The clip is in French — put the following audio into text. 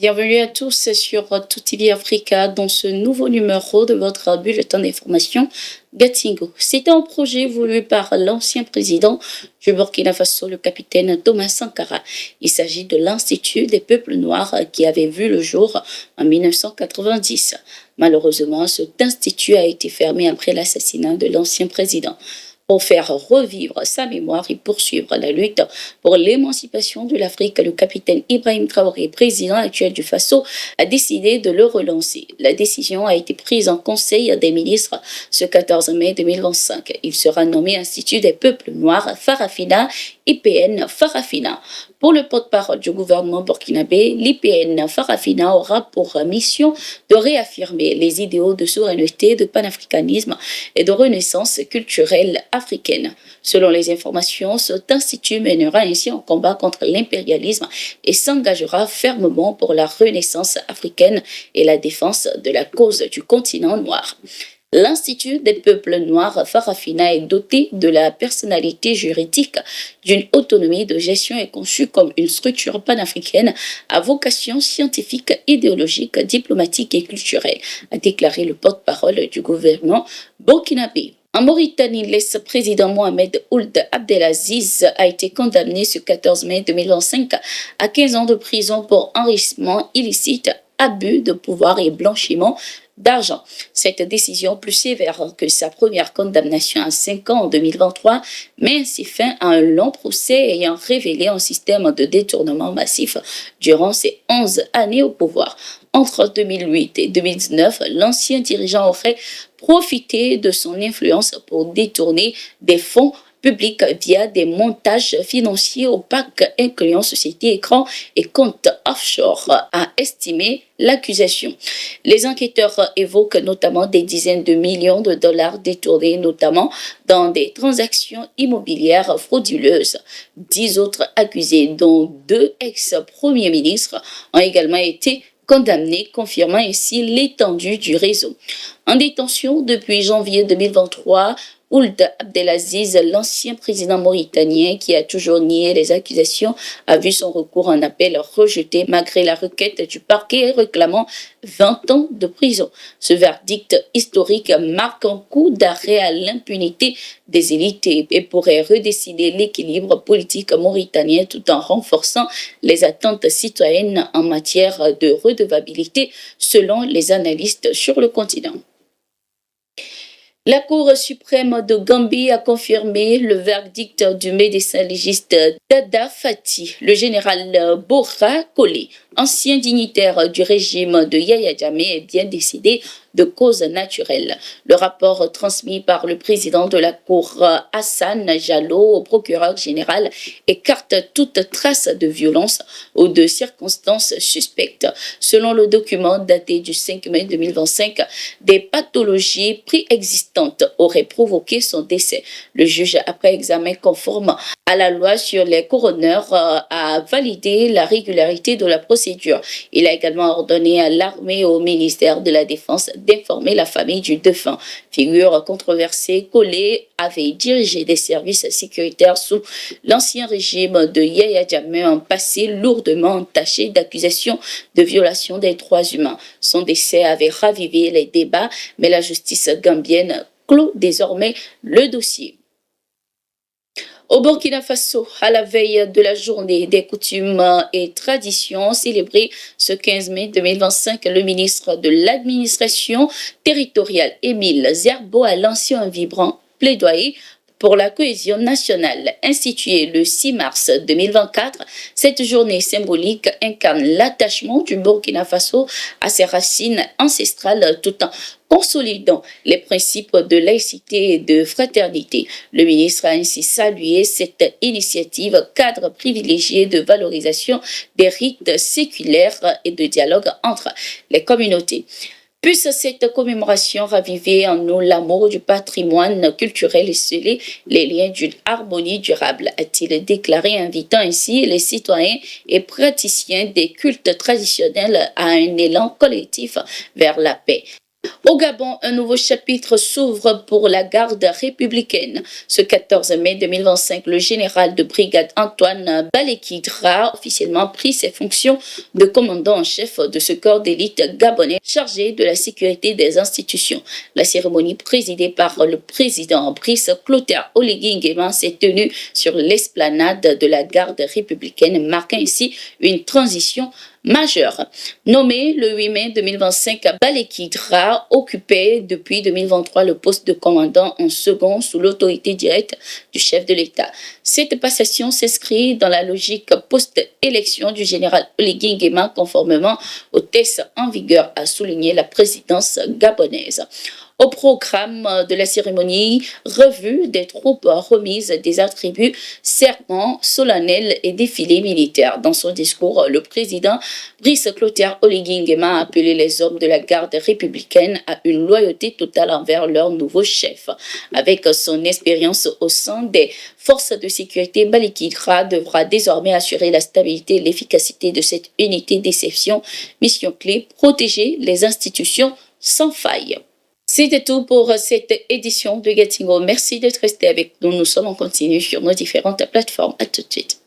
Bienvenue à tous sur Tout TV Africa dans ce nouveau numéro de votre bulletin d'information Gatingo. C'est un projet voulu par l'ancien président du Burkina Faso, le capitaine Thomas Sankara. Il s'agit de l'Institut des peuples noirs qui avait vu le jour en 1990. Malheureusement, cet institut a été fermé après l'assassinat de l'ancien président. Pour faire revivre sa mémoire et poursuivre la lutte pour l'émancipation de l'Afrique, le capitaine Ibrahim Traoré, président actuel du Faso, a décidé de le relancer. La décision a été prise en Conseil des ministres ce 14 mai 2025. Il sera nommé Institut des peuples noirs Farafina, IPN Farafina. Pour le porte-parole du gouvernement burkinabé, l'IPN Farafina aura pour mission de réaffirmer les idéaux de souveraineté, de panafricanisme et de renaissance culturelle africaine. Selon les informations, cet institut mènera ainsi un combat contre l'impérialisme et s'engagera fermement pour la renaissance africaine et la défense de la cause du continent noir. L'Institut des peuples noirs Farafina est doté de la personnalité juridique d'une autonomie de gestion et conçu comme une structure panafricaine à vocation scientifique, idéologique, diplomatique et culturelle, a déclaré le porte-parole du gouvernement burkinabé. En Mauritanie, l'ex-président Mohamed Ould Abdelaziz a été condamné ce 14 mai 2025 à 15 ans de prison pour enrichissement illicite, abus de pouvoir et blanchiment d'argent. Cette décision, plus sévère que sa première condamnation à 5 ans en 2023, met ainsi fin à un long procès ayant révélé un système de détournement massif durant ses 11 années au pouvoir. Entre 2008 et 2019, l'ancien dirigeant aurait profité de son influence pour détourner des fonds public via des montages financiers opaques incluant sociétés écran et comptes offshore, a estimé l'accusation. Les enquêteurs évoquent notamment des dizaines de millions de dollars détournés, notamment dans des transactions immobilières frauduleuses. 10 autres accusés, dont 2 ex-premiers ministres, ont également été condamnés, confirmant ainsi l'étendue du réseau. En détention depuis janvier 2023, Ould Abdelaziz, l'ancien président mauritanien qui a toujours nié les accusations, a vu son recours en appel rejeté malgré la requête du parquet réclamant 20 ans de prison. Ce verdict historique marque un coup d'arrêt à l'impunité des élites et pourrait redécider l'équilibre politique mauritanien tout en renforçant les attentes citoyennes en matière de redevabilité selon les analystes sur le continent. La Cour suprême de Gambie a confirmé le verdict du médecin légiste Dada Fati. Le général Bora Colley, ancien dignitaire du régime de Yaya Jammeh, est bien décédé de cause naturelle. Le rapport transmis par le président de la Cour, Hassan Jallo, au procureur général, écarte toute trace de violence ou de circonstances suspectes. Selon le document daté du 5 mai 2025, des pathologies préexistantes auraient provoqué son décès. Le juge, après examen conforme à la loi sur les coroners, a validé la régularité de la procédure. Il a également ordonné à l'armée et au ministère de la Défense d'informer la famille du défunt. Figure controversée, Colley avait dirigé des services sécuritaires sous l'ancien régime de Yaya Jammeh, un passé lourdement entaché d'accusations de violation des droits humains. Son décès avait ravivé les débats, mais la justice gambienne clôt désormais le dossier. Au Burkina Faso, à la veille de la journée des coutumes et traditions célébrée ce 15 mai 2025, le ministre de l'administration territoriale, Émile Zerbo, a lancé un vibrant plaidoyer pour la cohésion nationale. Instituée le 6 mars 2024, cette journée symbolique incarne l'attachement du Burkina Faso à ses racines ancestrales tout en consolidant les principes de laïcité et de fraternité. Le ministre a ainsi salué cette initiative, cadre privilégié de valorisation des rites séculaires et de dialogue entre les communautés. Puisse cette commémoration raviver en nous l'amour du patrimoine culturel et sceller les liens d'une harmonie durable, a-t-il déclaré, invitant ainsi les citoyens et praticiens des cultes traditionnels à un élan collectif vers la paix. Au Gabon, un nouveau chapitre s'ouvre pour la garde républicaine. Ce 14 mai 2025, le général de brigade Antoine Balekidra a officiellement pris ses fonctions de commandant en chef de ce corps d'élite gabonais chargé de la sécurité des institutions. La cérémonie présidée par le président Brice Clotaire Oligui Nguema s'est tenue sur l'esplanade de la garde républicaine, marquant ici une transition majeure. Nommé le 8 mai 2025, Balekidra occupait depuis 2023 le poste de commandant en second sous l'autorité directe du chef de l'État. Cette passation s'inscrit dans la logique post-élection du général Oligui Nguema conformément aux tests en vigueur, a souligné la présidence gabonaise. Au programme de la cérémonie, revue des troupes remises des attributs, serments solennels et défilés militaires. Dans son discours, le président Brice Clotaire Oligui Nguema a appelé les hommes de la garde républicaine à une loyauté totale envers leur nouveau chef. Avec son expérience au sein des forces de sécurité, Balekidra devra désormais assurer la stabilité et l'efficacité de cette unité d'exception. Mission clé, protéger les institutions sans faille. C'était tout pour cette édition de Getingo. Merci d'être resté avec nous. Nous sommes en continu sur nos différentes plateformes. À tout de suite.